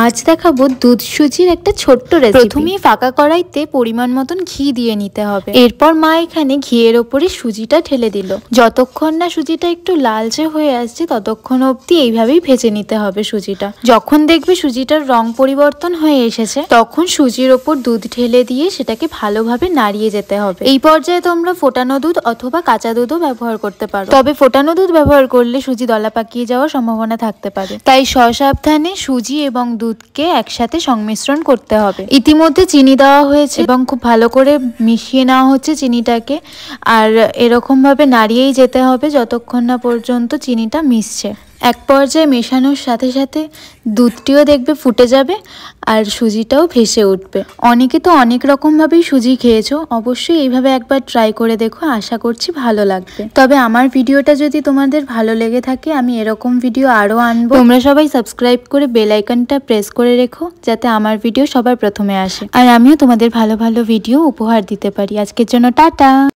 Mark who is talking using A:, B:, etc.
A: আজ দেখাবো দুধ সুজির একটা ছোট্ট রেসিপি। প্রথমেই ফাঁকা কড়াইতে পরিমাণ মতন ঘি দিয়ে নিতে হবে। এরপর মা এখানে ঘিয়ের ওপরে সুজিটা ঢেলে দিল। যতক্ষণ না সুজিটা একটু লালচে হয়ে আসছে ততক্ষণ অবধি এইভাবেই ভেজে নিতে হবে সুজিটা। যখন দেখবে সুজিটার রং পরিবর্তন হয়ে এসেছে তখন সুজির ওপর দুধ ঢেলে দিয়ে সেটাকে ভালোভাবে নাড়িয়ে যেতে হবে। এই পর্যায়ে তোমরা ফোটানো দুধ অথবা কাঁচা দুধও ব্যবহার করতে পারো, তবে ফোটানো দুধ ব্যবহার করলে সুজি দলা পাকিয়ে যাওয়ার সম্ভাবনা থাকতে পারে, তাই সসাবধানে সুজি এবং দুধকে একসাথে সংমিশ্রণ করতে হবে। ইতিমধ্যে চিনি দেওয়া হয়েছে এবং খুব ভালো করে মিশিয়ে নেওয়া হচ্ছে চিনিটাকে, আর এরকম ভাবে নাড়িয়েই যেতে হবে যতক্ষণ না পর্যন্ত চিনিটা মিশছে। এক পর্যায়ে মেশানোর সাথে সাথে দুধটিও দেখবে ফুটে যাবে আর সুজিটাও ভেসে উঠবে। অনেকে তো অনেক রকমভাবেই সুজি খেয়েছো, অবশ্যই এইভাবে একবার ট্রাই করে দেখো, আশা করছি ভালো লাগবে। তবে আমার ভিডিওটা যদি তোমাদের ভালো লেগে থাকে আমি এরকম ভিডিও আরও আনবো। তোমরা সবাই সাবস্ক্রাইব করে বেল আইকনটা প্রেস করে রেখো যাতে আমার ভিডিও সবার প্রথমে আসে আর আমিও তোমাদের ভালো ভালো ভিডিও উপহার দিতে পারি। আজকের জন্য টাটা।